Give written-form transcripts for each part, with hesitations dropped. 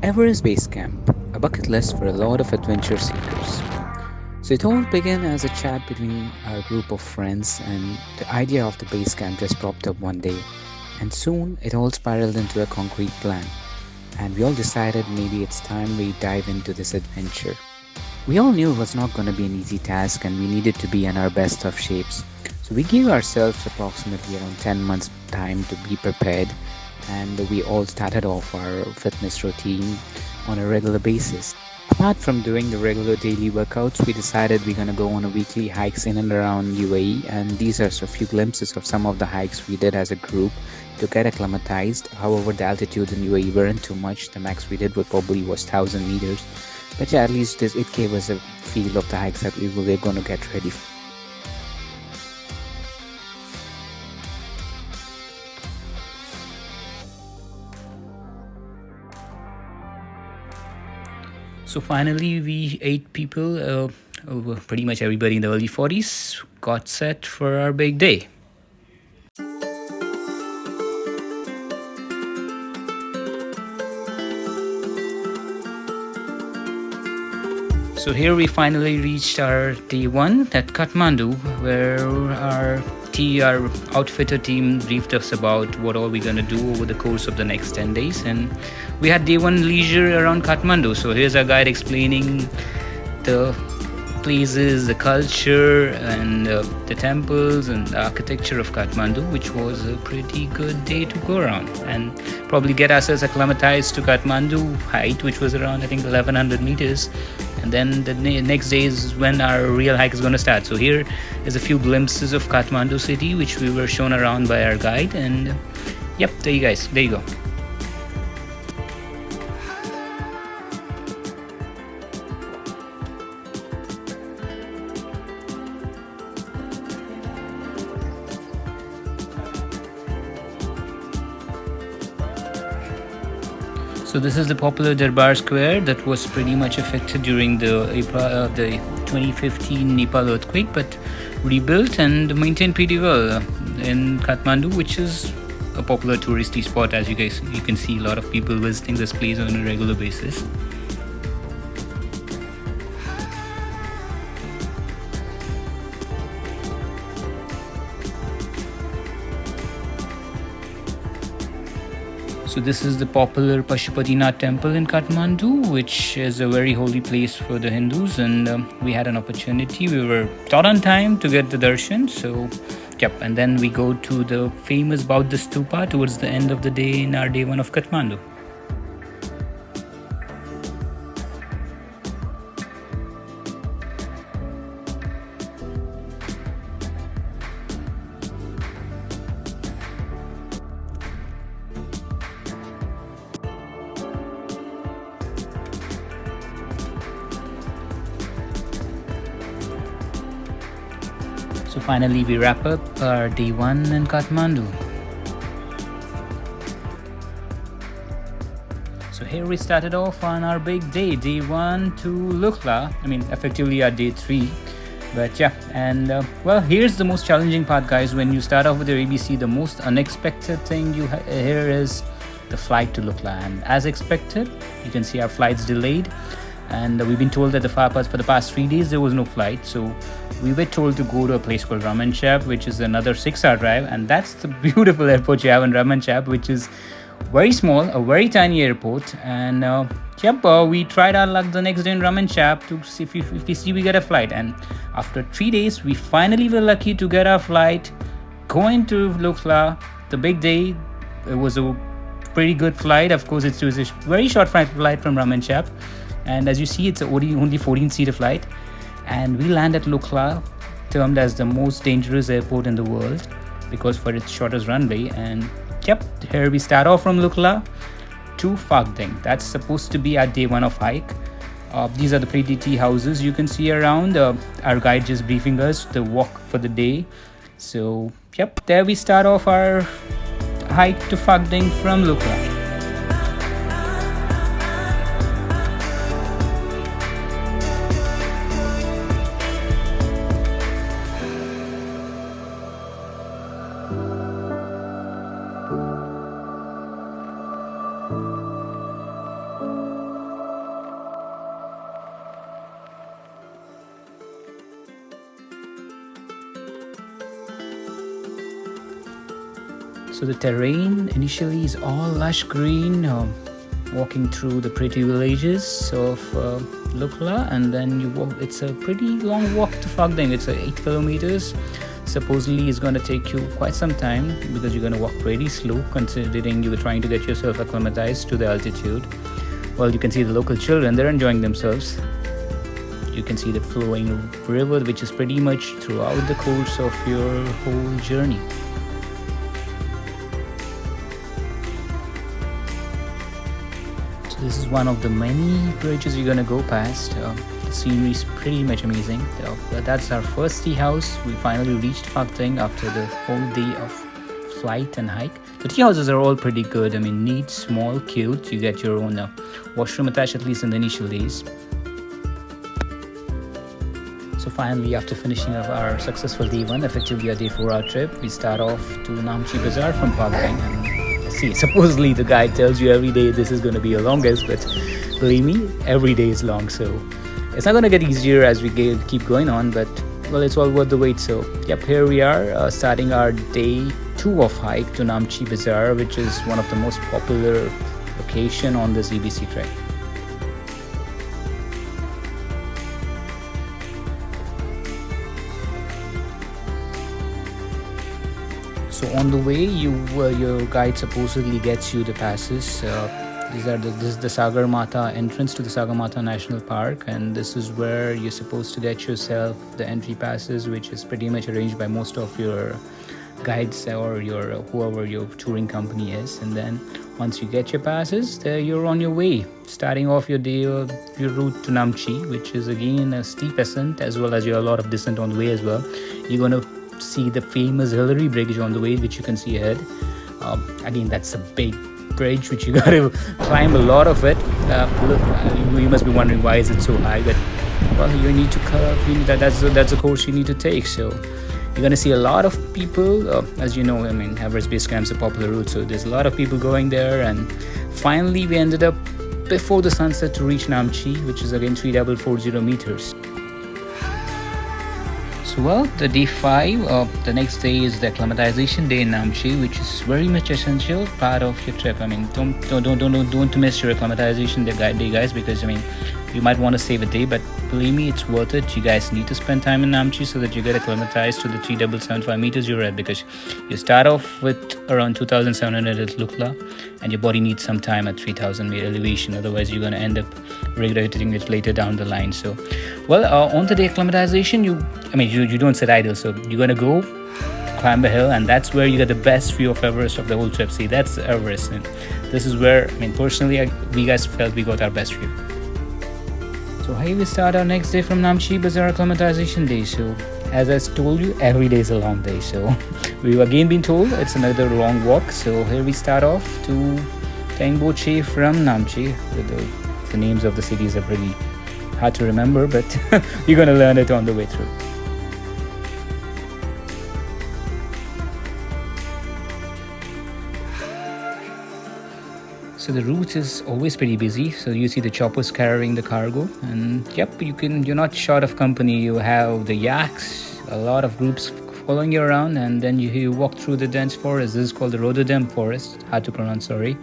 Everest Base Camp, a bucket list for a lot of adventure seekers. So it all began as a chat between our group of friends, and the idea of the base camp just popped up one day. And soon it all spiraled into a concrete plan. And we all decided maybe it's time we dive into this adventure. We all knew it was not going to be an easy task and we needed to be in our best of shapes. So we gave ourselves approximately around 10 months time to be prepared, and we all started off our fitness routine on a regular basis. Apart from doing the regular daily workouts, we decided we're going to go on a weekly hikes in and around UAE, and these are a few glimpses of some of the hikes we did as a group to get acclimatized. However, the altitudes in UAE weren't too much. The max we did was probably 1,000 meters. But yeah, at least it gave us a feel of the hikes that we were going to get ready for. So finally, we 8 people, pretty much everybody in the early 40s, got set for our big day. So here we finally reached our day one at Kathmandu, where our outfitter team briefed us about what all we're gonna do over the course of the next 10 days, and we had day one leisure around Kathmandu. So here's our guide explaining the places, the culture, and the temples and the architecture of Kathmandu, which was a pretty good day to go around and probably get ourselves acclimatized to Kathmandu height, which was around I think 1100 meters. And then the next day is when our real hike is going to start. So here is a few glimpses of Kathmandu city, which we were shown around by our guide. And yep, there you go. So this is the popular Darbar Square that was pretty much affected during the 2015 Nepal earthquake, but rebuilt and maintained pretty well in Kathmandu, which is a popular touristy spot. As you can see a lot of people visiting this place on a regular basis. So this is the popular Pashupatinath temple in Kathmandu, which is a very holy place for the Hindus, and we had an opportunity. We were taught on time to get the darshan, so yep. And then we go to the famous Buddha stupa towards the end of the day in our day one of Kathmandu. So finally, we wrap up our day one in Kathmandu. So here we started off on our big day, day one to Lukla. I mean, effectively our day three. But yeah, and well, here's the most challenging part, guys. When you start off with your ABC, the most unexpected thing you hear is the flight to Lukla. And as expected, you can see our flight's delayed. And we've been told that for the past 3 days there was no flight, so we were told to go to a place called Ramanchap, which is another 6-hour drive, and that's the beautiful airport you have in Ramanchap, which is very small, a very tiny airport. And we tried our luck the next day in Ramanchap to see if we get a flight, and after 3 days we finally were lucky to get our flight going to Lukla. The big day, it was a pretty good flight. Of course, it was a very short flight from Ramanchap. And as you see, it's only 14-seater flight. And we land at Lukla, termed as the most dangerous airport in the world because for its shortest runway. And yep, here we start off from Lukla to Phakding. That's supposed to be our day one of hike. These are the pretty tea houses you can see around. Our guide just briefing us the walk for the day. So yep, there we start off our hike to Phakding from Lukla. So the terrain initially is all lush green, walking through the pretty villages of Lukla, and then you walk. It's a pretty long walk to Phakding. It's 8 kilometers. Supposedly it's going to take you quite some time because you're going to walk pretty slow, considering you were trying to get yourself acclimatized to the altitude. Well, you can see the local children, they're enjoying themselves. You can see the flowing river, which is pretty much throughout the course of your whole journey. So this is one of the many bridges you're gonna go past. The scenery is pretty much amazing. That's our first tea house. We finally reached Phakding after the whole day of flight and hike. The tea houses are all pretty good. I mean, neat, small, cute. You get your own washroom attached, at least in the initial days. So finally, after finishing up our successful day 1, effectively a day 4-hour trip, we start off to Namche Bazaar from Phakding. And see, supposedly the guide tells you every day this is going to be your longest, but believe me, every day is long. So it's not going to get easier as we keep going on, but well, it's all worth the wait. So yep, here we are starting our day 2 of hike to Namche Bazaar, which is one of the most popular location on this EBC Trek. So on the way, your guide supposedly gets you the passes. This is the Sagarmatha entrance to the Sagarmatha National Park, and this is where you're supposed to get yourself the entry passes, which is pretty much arranged by most of your guides or your whoever your touring company is. And then once you get your passes, you're on your way, starting off your day, your route to Namche, which is again a steep ascent as well as a lot of descent on the way as well. You're gonna see the famous Hillary Bridge on the way, which you can see ahead. Again, that's a big bridge which you got to climb a lot of it. You must be wondering why is it so high, but well, you need to that's a course you need to take. So you're gonna see a lot of people, as you know. I mean, Everest Base Camp is a popular route, so there's a lot of people going there. And finally, we ended up before the sunset to reach Namche, which is again 3440 meters. So well, the day 5, the next day is the acclimatization day in Namche, which is very much essential part of your trip. I mean, don't miss your acclimatization day, guys, because I mean, you might want to save a day, but believe me, it's worth it. You guys need to spend time in Namche so that you get acclimatized to the 3775 meters you're at, because you start off with around 2700 at Lukla, and your body needs some time at 3000 meter elevation. Otherwise, you're going to end up regretting it later down the line. So, well, on the day acclimatization, you don't sit idle. So you're going to go climb a hill, and that's where you get the best view of Everest of the whole trip. See, that's Everest. And this is where, I mean, personally, we guys felt we got our best view. So here we start our next day from Namche Bazaar acclimatization day. So as I told you, every day is a long day. So we've again been told it's another long walk. So here we start off to Tengboche from Namche. The names of the cities are pretty hard to remember, but you're going to learn it on the way through. So the route is always pretty busy. So you see the choppers carrying the cargo, and yep, you're not short of company. You have the yaks, a lot of groups following you around, and then you walk through the dense forest. This is called the rhododendron forest, hard to pronounce, sorry.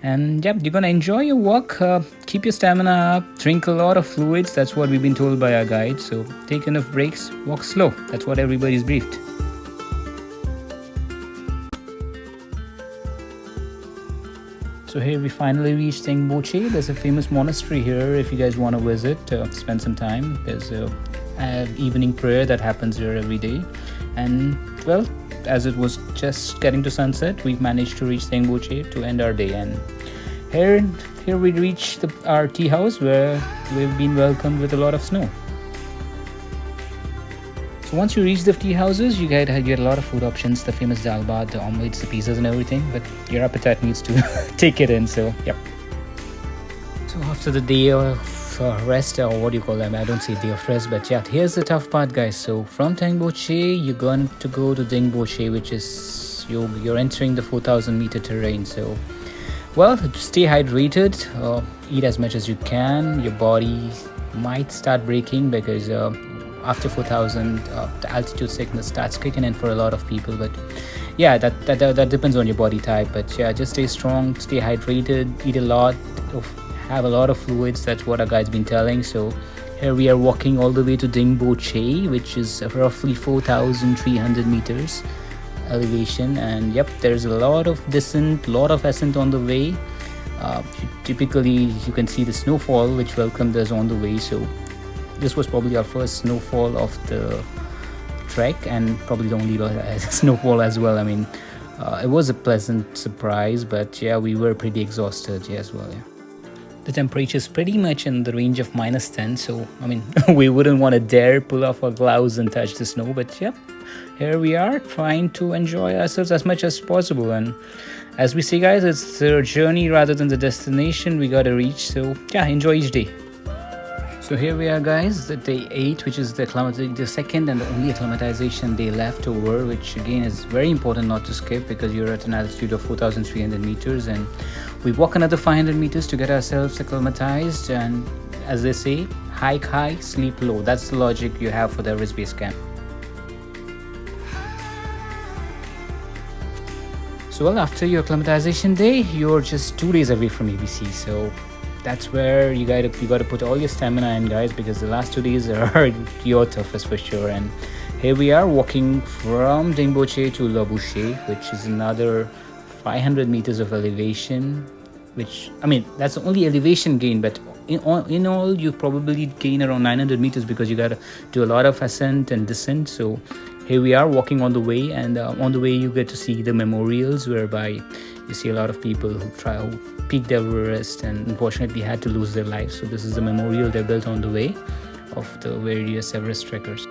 And yep, you're gonna enjoy your walk, keep your stamina up, drink a lot of fluids. That's what we've been told by our guide. So take enough breaks, walk slow. That's what everybody's briefed. So here we finally reached Tengboche. There's a famous monastery here if you guys want to visit, spend some time. There's an evening prayer that happens here every day. And well, as it was just getting to sunset, we've managed to reach Tengboche to end our day. And here we reached our tea house, where we've been welcomed with a lot of snow. So once you reach the tea houses, you get a lot of food options, the famous dal bhat, the omelets, the pizzas and everything, but your appetite needs to take it in. So yep. So after the day of rest, or what do you call them, I don't say day of rest, but yeah, here's the tough part, guys. So from Tengboche, you're going to go to Tengboche, which is you're entering the 4000 meter terrain. So well, stay hydrated, eat as much as you can. Your body might start breaking because after 4,000, the altitude sickness starts kicking in for a lot of people. But yeah, that depends on your body type. But yeah, just stay strong, stay hydrated, eat a lot, have a lot of fluids. That's what our guide's been telling. So here we are walking all the way to Tengboche, which is roughly 4,300 meters elevation. And yep, there's a lot of descent, lot of ascent on the way. Typically you can see the snowfall which welcomed us on the way. So this was probably our first snowfall of the trek, and probably the only snowfall as well. I mean, it was a pleasant surprise, but yeah, we were pretty exhausted as well. Yeah, the temperature is pretty much in the range of -10, so I mean we wouldn't want to dare pull off our gloves and touch the snow. But yeah, here we are trying to enjoy ourselves as much as possible. And as we say, guys, it's the journey rather than the destination we gotta reach. So yeah, enjoy each day. So here we are, guys, the day 8, which is the second and the only acclimatization day left over, which again is very important not to skip, because you're at an altitude of 4,300 meters and we walk another 500 meters to get ourselves acclimatized. And as they say, hike high, sleep low. That's the logic you have for the Everest Base Camp. So well, after your acclimatization day, you're just 2 days away from EBC. So that's where you gotta put all your stamina in, guys, because the last 2 days are your toughest for sure. And here we are walking from Tengboche to Lobuche, which is another 500 meters of elevation, which, I mean, that's the only elevation gain, but in all you probably gain around 900 meters because you gotta do a lot of ascent and descent. So here we are walking on the way, and on the way you get to see the memorials, whereby you see a lot of people who peaked Everest and unfortunately had to lose their lives. So this is the memorial they built on the way of the various Everest trekkers.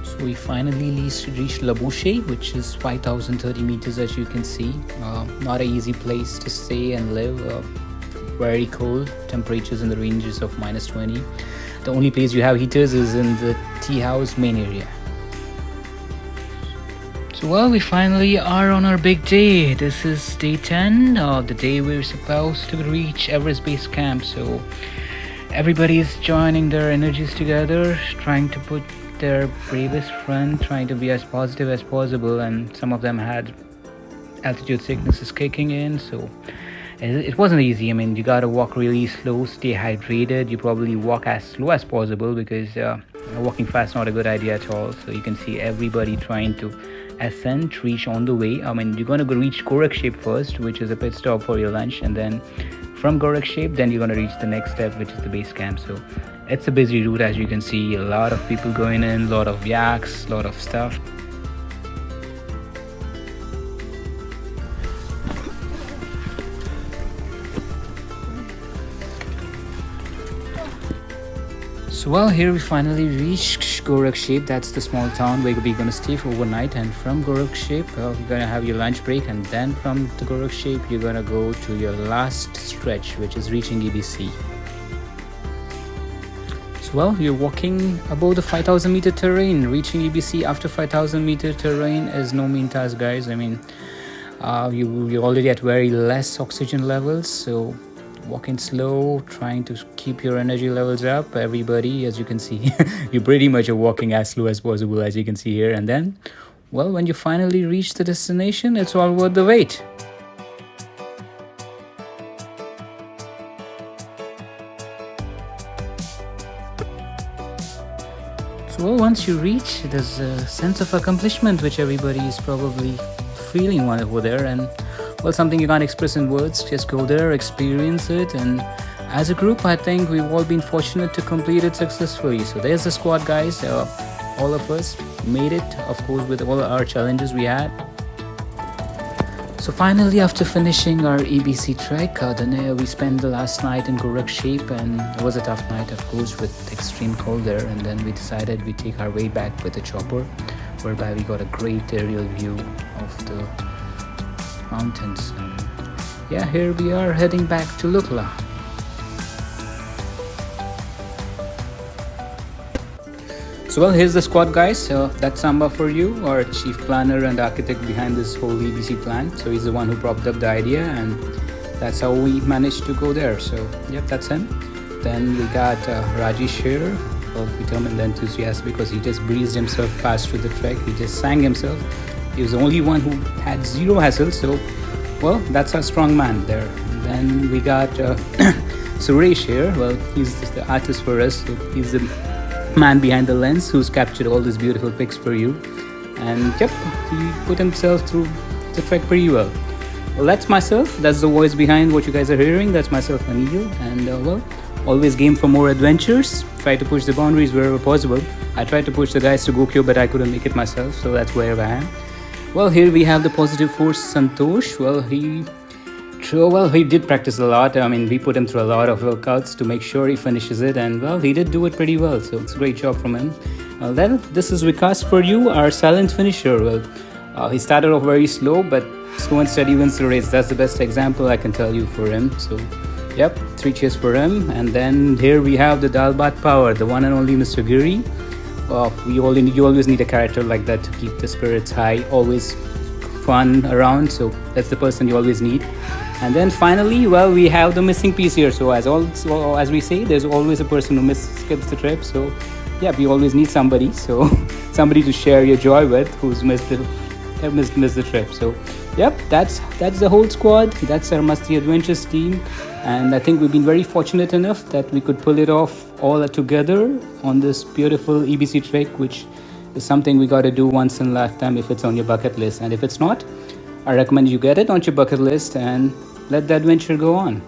So we finally reached Lobuche, which is 5,030 meters, as you can see. Not an easy place to stay and live. Very cold, temperatures in the ranges of -20. The only place you have heaters is in the tea house main area. So well, we finally are on our big day. This is day 10, the day we're supposed to reach Everest Base Camp. So everybody is joining their energies together, trying to put their bravest front, trying to be as positive as possible. And some of them had altitude sicknesses kicking in, so it wasn't easy. I mean, you gotta walk really slow, stay hydrated. You probably walk as slow as possible, because walking fast is not a good idea at all. So you can see everybody trying to ascent, reach on the way. I mean, you're gonna go reach Gorakhshep first, which is a pit stop for your lunch, and then from Gorakhshep, then you're gonna reach the next step, which is the base camp. So it's a busy route, as you can see. A lot of people going in, a lot of yaks, a lot of stuff. So well, here we finally reached Gorakhshep. That's the small town where we're gonna stay for overnight. And from Gorakhshep, you're gonna have your lunch break, and then from the Gorakhshep, you're gonna go to your last stretch, which is reaching EBC. So well, you're walking above the 5,000 meter terrain. Reaching EBC after 5,000 meter terrain is no mean task, guys. I mean, you're already at very less oxygen levels, so walking slow, trying to keep your energy levels up. Everybody, as you can see, you pretty much are walking as slow as possible, as you can see here. And then, well, when you finally reach the destination, it's all worth the wait. So well, once you reach, there's a sense of accomplishment which everybody is probably feeling while over there. And well, something you can't express in words. Just go there, experience it. And as a group, I think we've all been fortunate to complete it successfully. So there's the squad, guys. All of us made it, of course, with all our challenges we had. So finally, after finishing our EBC Trek, we spent the last night in Gorakhshep, and it was a tough night, of course, with extreme cold there. And then we decided we'd take our way back with a chopper, whereby we got a great aerial view of the mountains. And yeah, here we are heading back to Lukla. So well, here's the squad, guys. That's Samba for you, our chief planner and architect behind this whole EBC plan. So he's the one who propped up the idea, and that's how we managed to go there. So yep, that's him. Then we got Rajesh here. Well, we term him the enthusiast because he just breezed himself past through the trek. He just sang himself. He was the only one who had zero hassle. So, well, that's our strong man there. Then we got Suresh here. Well, he's just the artist for us. So he's the man behind the lens who's captured all these beautiful pics for you. And yep, he put himself through the trek pretty well. Well, that's myself. That's the voice behind what you guys are hearing. That's myself, Anil. And well, always game for more adventures. Try to push the boundaries wherever possible. I tried to push the guys to Gokyo, but I couldn't make it myself. So that's where I am. Well, here we have the positive force, Santosh. Well, he did practice a lot. I mean, we put him through a lot of workouts to make sure he finishes it. And well, he did do it pretty well. So it's a great job from him. Then this is Vikas for you, our silent finisher. Well, he started off very slow, but slow and steady wins the race. That's the best example I can tell you for him. So, yep, 3 cheers for him. And then here we have the Dalbat Power, the one and only Mr. Giri. You always need a character like that to keep the spirits high, always fun around. So that's the person you always need. And then finally, well, we have the missing piece here. So as we say, there's always a person who skips the trip. So yeah, we always need somebody. So somebody to share your joy with who's missed the trip. So yep, that's the whole squad. That's our Masti Adventures team. And I think we've been very fortunate enough that we could pull it off all together on this beautiful EBC Trek, which is something we got to do once in a lifetime if it's on your bucket list. And if it's not, I recommend you get it on your bucket list and let the adventure go on.